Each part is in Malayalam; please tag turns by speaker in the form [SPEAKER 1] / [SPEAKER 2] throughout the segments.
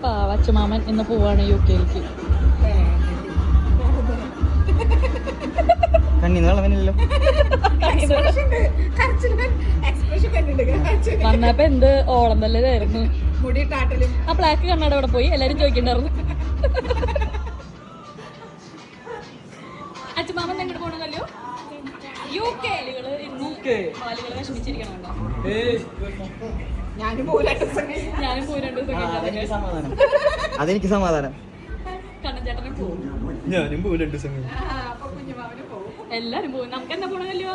[SPEAKER 1] പാവച്ചമാമൻ ഇന്ന് പോവാണ് UK-ലേക്ക്. വന്നപ്പോ എന്ത് ഓളം തല്ലായിരുന്നു. ആ ബ്ലാക്ക് കണ്ണാട് അവിടെ പോയി എല്ലാരും ചോദിക്കണ്ടായിരുന്നു. അച്ഛമാമൻ എങ്ങോട്ട് പോകണമല്ലോ? UK മാലികള് വിഷമിച്ചിരിക്കണോ? ഞാനും പോയി 2 ദിവസം.
[SPEAKER 2] അതെനിക്ക് സമാധാനം.
[SPEAKER 1] കണ്ണൻചേട്ടനും പോകും,
[SPEAKER 2] ഞാനും പോയി 2 ദിവസം.
[SPEAKER 1] എല്ലാരും പോകും. നമുക്ക് എന്താ പോണല്ലോ?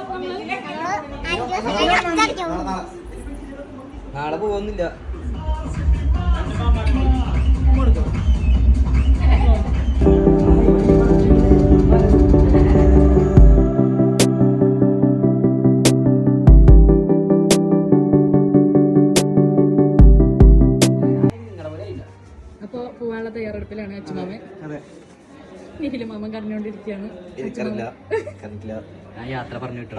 [SPEAKER 2] നാളെ പോകുന്നില്ല.
[SPEAKER 1] അപ്പൊ പോവാനുള്ള തയ്യാറെടുപ്പിലാണ് അച്ഛമാമൻ. നിഖിലും മാമൻ കരഞ്ഞോണ്ടിരിക്കുകയാണ്.
[SPEAKER 2] ഞാൻ യാത്ര പറഞ്ഞു കിട്ടും.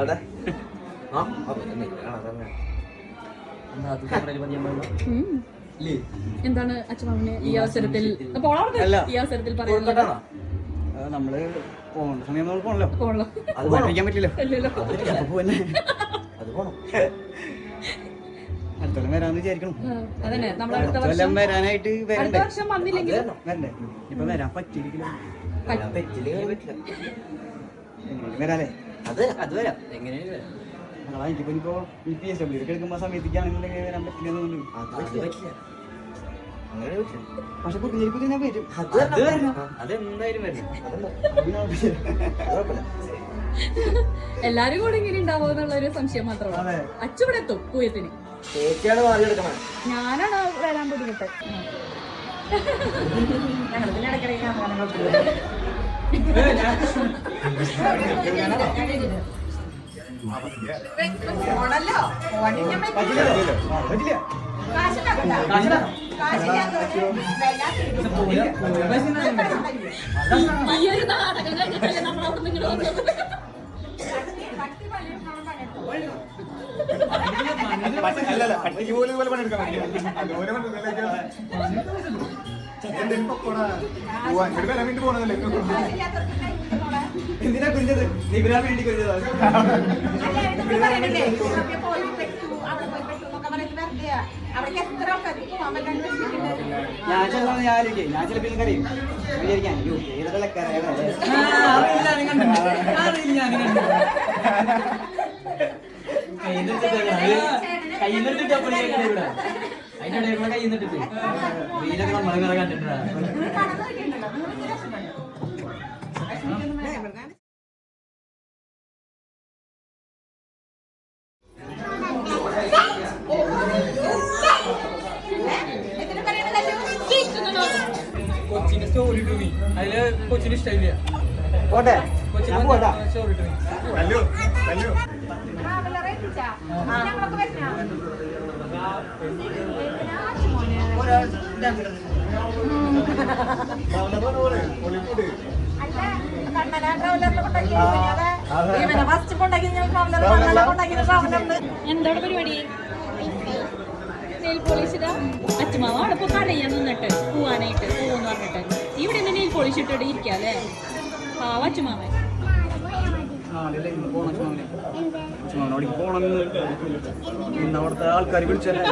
[SPEAKER 1] എന്താണ് അച്ഛമാമന് ഈ അവസരത്തിൽ പറയാനുള്ളത്?
[SPEAKER 2] നമ്മള് പോകേണ്ട സമയം നമ്മൾ പോണല്ലോ. അത് പഠിക്കാൻ പറ്റില്ല. അടുത്തോളം വരാന്ന് വിചാരിക്കണം. വരാനായിട്ട് വരണ്ടേ? ഇപ്പൊ വരാൻ പറ്റിയിരിക്കില്ല. വരാല്ലേ? അത് വരാം. എങ്ങനെയാ എനിക്കിപ്പോ PSW എടുക്കുമ്പോ സമയത്തേക്കാണെന്നുണ്ടെങ്കിൽ വരാൻ പറ്റില്ലെന്ന് തോന്നുന്നു. പക്ഷെ പുതിയ ഞാൻ വരും. അതെന്തായാലും വരും.
[SPEAKER 1] എല്ലാരും കൂടെ ഇങ്ങനെ ഉണ്ടാവോ എന്നുള്ള ഒരു സംശയം മാത്രമാണ്. അച്ഛവിടെ എത്തും പൂയത്തിന്. ഞാനാണ് വരാൻ ബുദ്ധിമുട്ട്. ഈ ഒരു നാടകം കഴിഞ്ഞിട്ടല്ലേ നമ്മളവിടെ നിങ്ങൾ വന്നത്?
[SPEAKER 2] എന്തിനാ കുറിച്ചത്? നിബിരാൻ വേണ്ടി കുറിച്ചതാ. ഞാൻ ചിലപ്പോൾ കറിയും വിചാരിക്കാൻ അതിന്റെ കൈ നിന്നിട്ട് വീലൊക്കെ നമ്മളെ കണ്ടിട്ടാ.
[SPEAKER 3] കൊച്ചിന്റെ സ്റ്റോറി ഇട്ടു നീ. അതില് കൊച്ചിന് ഇഷ്ടമില്ല. സ്റ്റോറി ഇട്ടു
[SPEAKER 1] എന്താണ് പരിപാടി? നെയിൽ പോളിഷ് ഇടാ. അച്ഛമാവ അവിടെ ഇപ്പൊ കടയാൻ നിന്നിട്ട് പോവാനായിട്ട് പോവെന്ന് പറഞ്ഞിട്ട് ഇവിടെ നിന്ന് നെയിൽ പോളിഷ് ഇട്ടിട്ട് ഇരിക്കാം അല്ലേ? പാവ അച്ഛമാവൻ.
[SPEAKER 2] അവിടുത്തെ ആൾക്കാർ വിളിച്ചല്ലേ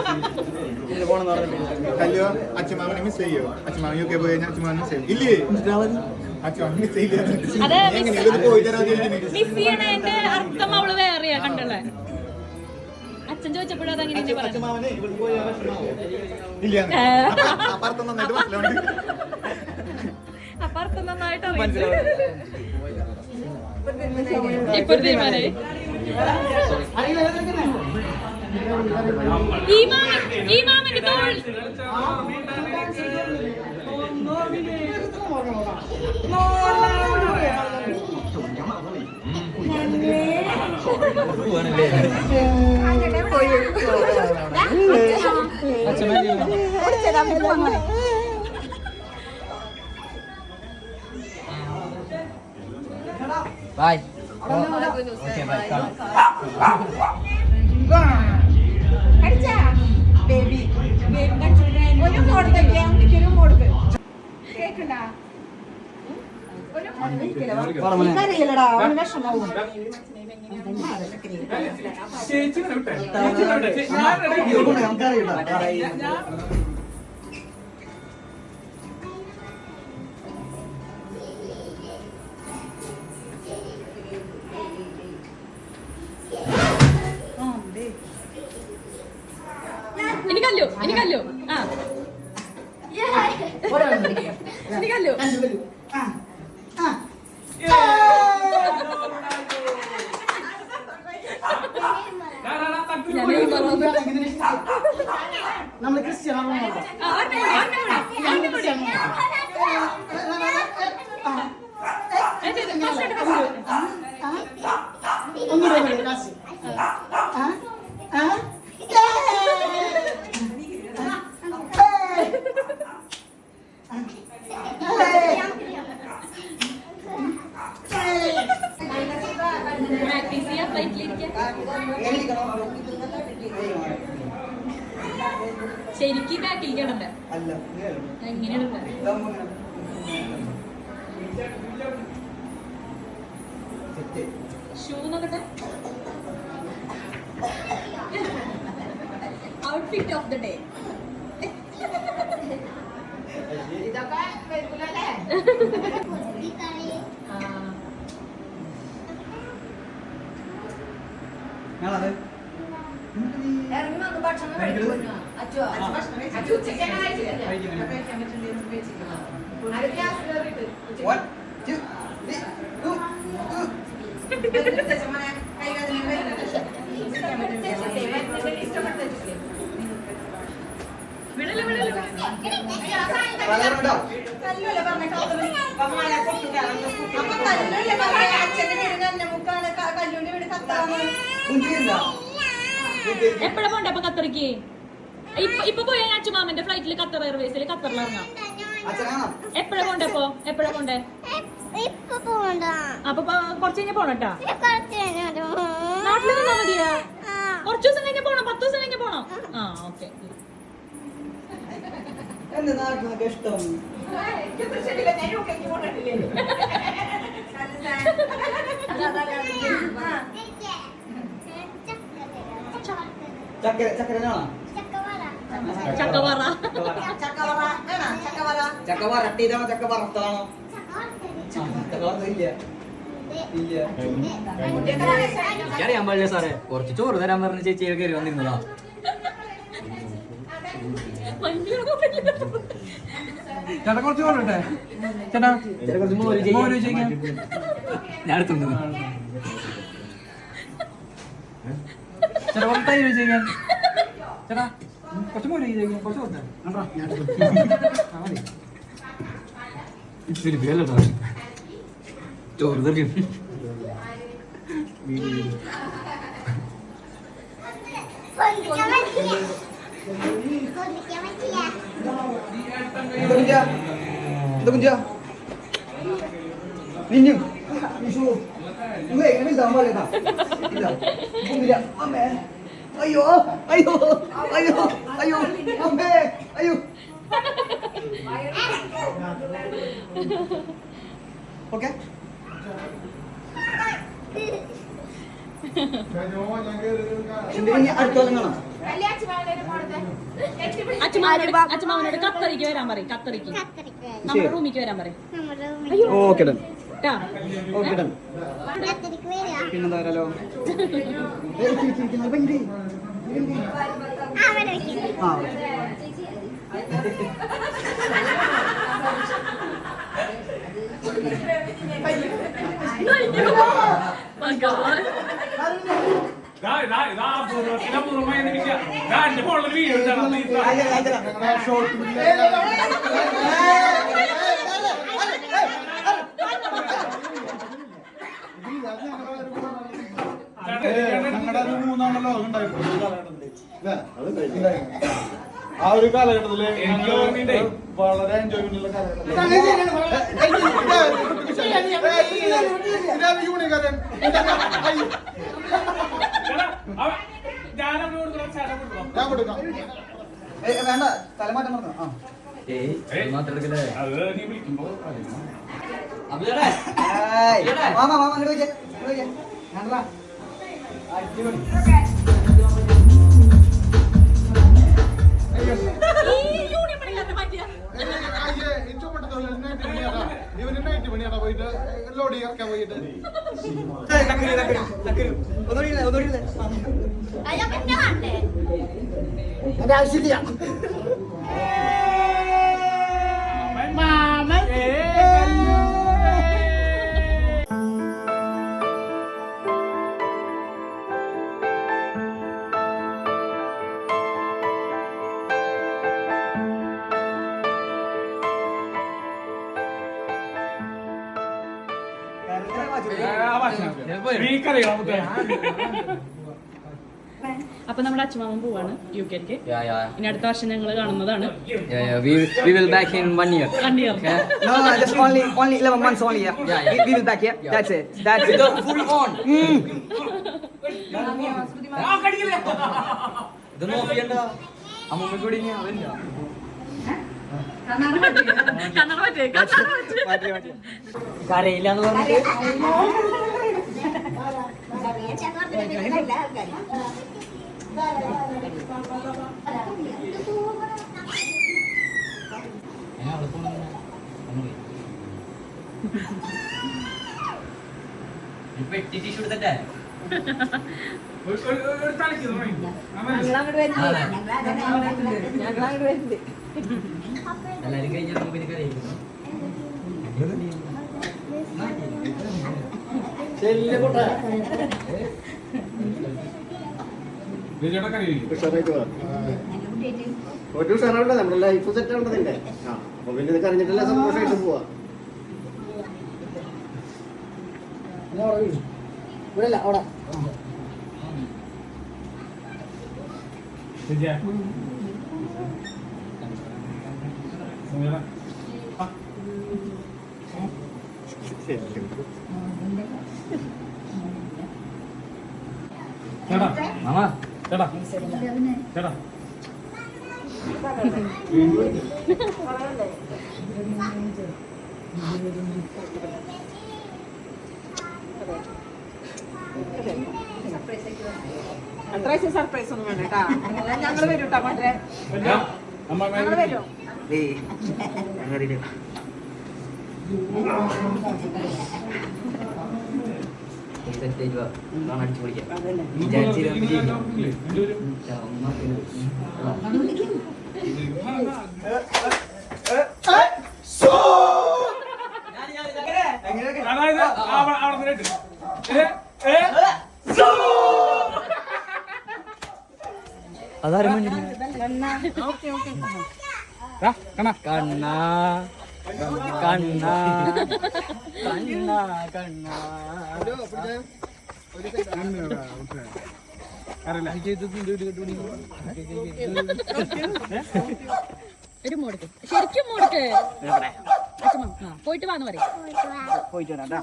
[SPEAKER 4] കല്യോ അച്ഛമാമനെ മിസ് ചെയ്യോ? അച്ഛമാമൻ UK പോയി കഴിഞ്ഞാൽ അച്ഛമാമൻ മിസ് ചെയ്യും ഇല്ലേ? അച്ഛമാമൻ മിസ് ചെയ്യില്ല.
[SPEAKER 1] മിസ് ചെയ്യണതിന്റെ അർത്ഥം അവള് വേറെയാ കണ്ടുള്ള. അച്ഛൻ ചോദിച്ചപ്പോഴും അതങ്ങനെ
[SPEAKER 4] അപ്പുറത്ത് നന്നായിട്ട് മനസ്സിലാവുണ്ട്.
[SPEAKER 1] അപ്പുറത്ത് നന്നായിട്ട് ഇപ്പൊ തീരുമാനമായി. ഈ മാമന്റെ തോൾ
[SPEAKER 2] ബൈ. Okay bye.
[SPEAKER 1] കടിച്ചാ ബേബി ബേബി കടിച്ചിട്ട് ഒരു മോടുക്ക് കേക്കണ്ടാ അറിയില്ലടാ അവന് വിഷമാവും
[SPEAKER 3] ചേച്ചി വിട്ടെ
[SPEAKER 1] എനിക്കല്ലോ ആ എനിക്കല്ലോ
[SPEAKER 2] നമ്മൾ ക്രിസ്ത്യാനോ
[SPEAKER 1] പ്രാക്ടീസ് ചെയ്യാൻ ഫ്ലൈറ്റിലിരിക്കാൻ ശരിക്കും ബാക്കിലിരിക്കണല്ലേ എങ്ങനെയാണ് ഷൂ നോക്കട്ടെ ഔട്ട്ഫിറ്റ് ഓഫ് ദ ഡേ എപ്പോഴാ പോണ്ടേ അപ്പൊ ഖത്തറിക്ക് ഇപ്പൊ പോയ അച്ചുമാമന്റെ ഫ്ലൈറ്റിൽ ഖത്തർ എയർവേസിൽ ഖത്തറിൽ ഇറങ്ങാം എപ്പോഴാ പോണ്ടേ എപ്പോഴാ പോണ്ടേ അപ്പൊ കുറച്ച് കഴിഞ്ഞാ പോണട്ടാ നാട്ടിൽ നിന്നാ മതിയാ കുറച്ചു ദിവസം കഴിഞ്ഞ പോണം 10 ദിവസം കഴിഞ്ഞ പോണം ആ ഓക്കെ
[SPEAKER 2] എന്റെ നാട്ടിനൊക്കെ ഇഷ്ടം ചക്കരനാണോ
[SPEAKER 1] ചക്കവറ
[SPEAKER 2] ചക്ക വരട്ടിയതാണോ ചക്ക വറുത്തതാണോ
[SPEAKER 3] എനിക്കറിയാൻ പാടില്ല സാറേ കുറച്ച് ചോറ് തരാൻ പറഞ്ഞ ചേച്ചി കയറി വന്നിരുന്നതാ
[SPEAKER 5] ചേട്ടാ കുറച്ച് ചോറിട്ടെ ചേട്ടാ
[SPEAKER 3] കുറച്ച് മോര് ചോദിക്കാം ഞാൻ എടുത്തു
[SPEAKER 5] ചേട്ടാ കുറച്ച് തൈര് ചോദിക്കാൻ ചേട്ടാ കുറച്ച് മോര് ചോദിക്കാം കുറച്ച് കൊടുത്തേ
[SPEAKER 3] ചോറ് തരും
[SPEAKER 2] നിന്നു അയ്യോ അയ്യോ അയ്യോ അയ്യോ അമ്മേ അയ്യോ ഓക്കെ അടുത്തോളം കാണാം
[SPEAKER 1] അച്ഛമാവനോട് ഖത്തറിക്ക് വരാൻ പറയും ഖത്തറിക്ക് നമ്മുടെ റൂമിക്ക് വരാൻ പറയും
[SPEAKER 2] ഓക്കെ ഡൺ
[SPEAKER 1] ട്ടാ.
[SPEAKER 2] ഓക്കെ ഡൺ പിന്നെന്താ വരാലോ ആ
[SPEAKER 1] ഭഗവാൻ
[SPEAKER 4] ഞങ്ങളുടെ മൂന്നാണല്ലോ ഉണ്ടായിരുന്നു ആ ഒരു കാലഘട്ടത്തില് വളരെ എൻജോയ്മെന്റ് ഉള്ള ഞാൻ കൊടുക്കാം.
[SPEAKER 2] വേണ്ട തലമാറ്റം പറഞ്ഞു. ആ
[SPEAKER 3] മാത്രം എടുക്കല്ലേ
[SPEAKER 4] അത് നീ വിളിക്കുമ്പോ
[SPEAKER 3] അബിലേ
[SPEAKER 2] മാമാ മാമാ ഇങ്ങോട്ട് വെച്ചേ, ഇങ്ങോട്ട് വെച്ചേ. കണ്ടോ? അടിപൊളി.
[SPEAKER 1] ഈ യൂണിയൻ പണിക്കാരനെ മാറ്റിയാ.
[SPEAKER 4] ഏറ്റവും പെട്ടെന്ന് ഇവന് നൈറ്റ് പണിയാടാ പോയിട്ട് ലോഡ് ഇറക്കാൻ പോയിട്ട്
[SPEAKER 2] എന്റെ ആവശ്യമില്ല.
[SPEAKER 1] അപ്പൊ നമ്മുടെ അച്ഛമാമൻ പോവാണ് UK ക്ക്. ഇനി അടുത്ത വർഷം ഞങ്ങൾ കാണുന്നതാണ്.
[SPEAKER 3] we will back in 1 year.
[SPEAKER 1] കണ്ടിയോ?
[SPEAKER 2] No, just only 11 months only. Yeah. We will back here. Yeah. That's it. That's it.
[SPEAKER 3] Full on. ഇത് നോക്കിയണ്ട അമ്മമ്മ കൂടി അവന്റെ
[SPEAKER 1] കണ്ണട മാറ്റേ.
[SPEAKER 3] കരയില്ലാന്ന് പറഞ്ഞിട്ട് പെട്ടി ടിഷ്യൂ എടുത്തട്ടെ എല്ലാരും കഴിഞ്ഞ പിന്നെ കരയില്ല
[SPEAKER 6] ഒരു സാറവിടെ നമ്മുടെ ലൈഫ് സെറ്റ് ആവേണ്ടതിന്റെ അപ്പൊ പിന്നെ ഇത് കറിഞ്ഞിട്ടല്ല സന്തോഷമായിട്ട് പോവാ.
[SPEAKER 2] ഇവിടെ അവിടെ
[SPEAKER 3] മാമാ
[SPEAKER 4] ചേട്ടാ ചേട്ടാ
[SPEAKER 7] അത്ര സർപ്രൈസ് ഒന്നും വേണ്ട കേട്ടാ. ഞങ്ങള് വരും കേട്ടോ കൊണ്ടുവരാൻ. ഞങ്ങള് വരും.
[SPEAKER 3] അടിച്ചു പൊളിക്കാം വിചാരിച്ചിരുന്നു അതാരും കണ്ണ കണ്ണ കണ്ണ കണ്ണ കണ്ണ
[SPEAKER 1] ഒരു മോടുക്ക് ശരിക്കും മോടുക്ക് അച്ഛമ്മ പോയിട്ട് വാന്ന് പറയും.
[SPEAKER 2] പോയിട്ട് വരാം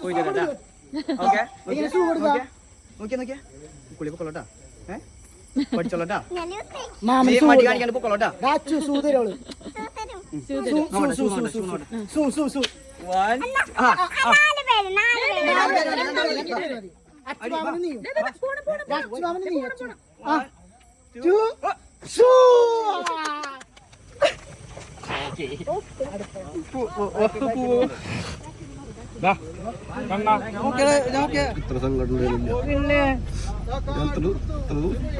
[SPEAKER 2] പോയിട്ട് വരാം. ഓക്കെ നോക്കിയാ കുളി പൊക്കോളട്ടാ. പഠിച്ചോളട്ടാ. മടി കാണിക്കാണ്ട് പൊക്കോളട്ടാ.
[SPEAKER 6] ഇത്ര സംഘടനയില്ല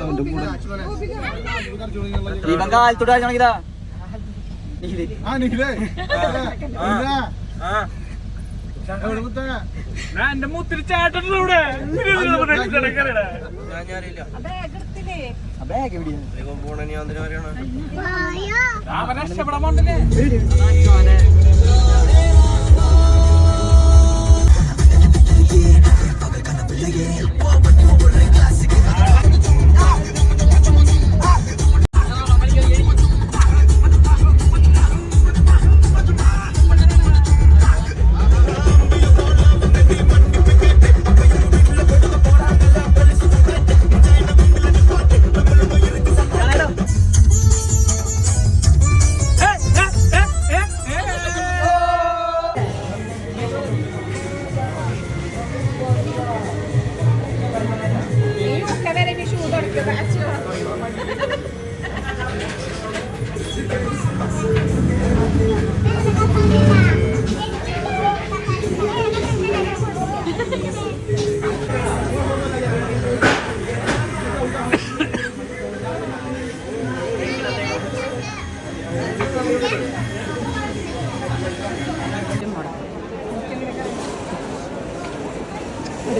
[SPEAKER 6] അവന്റെ കൂടെ
[SPEAKER 2] ഇവൻ കാലത്തോട്ട് കാണിക്കതാ.
[SPEAKER 4] എന്റെ മുത്തിരി ചേട്ടനിലൂടെ രക്ഷപ്പെടാൻ പോണ്ടേ.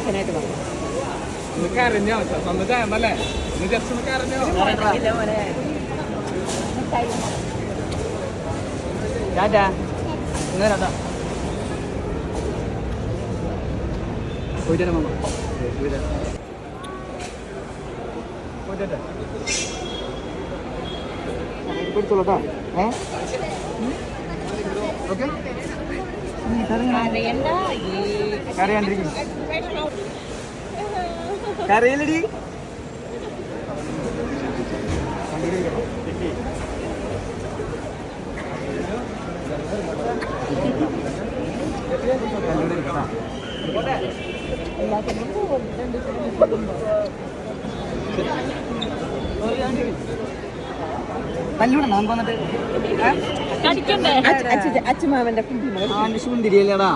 [SPEAKER 7] ടെൻഷനായിട്ട് പറഞ്ഞു
[SPEAKER 5] ഒന്ന് കരഞ്ഞോ തന്നിട്ടല്ലേ ഒന്ന് ജസ്റ്റ് ഒന്ന് കരഞ്ഞോ
[SPEAKER 2] ടാറ്റാ ഇങ്ങനെടാ പോയിട്ട് മമ്മ പോയിട്ട്
[SPEAKER 6] കൊടുത്തോളൂ
[SPEAKER 2] ഓക്കെ
[SPEAKER 1] അറിയണ്ട
[SPEAKER 2] കരയാണ്ടിരിക്കും കരയിലടി നല്ലൂടെ നമുക്ക് വന്നിട്ട്
[SPEAKER 1] കടിക്കണ്ടേ
[SPEAKER 7] അച്ഛമാവന്റെ കുഞ്ഞുമകൾ
[SPEAKER 2] ആൻ്റെ ശുന്തിരിയല്ലേടാ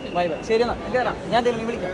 [SPEAKER 2] ബൈ ബൈ ശരി എന്നാ കേറാം ഞാൻ വിളിക്കാം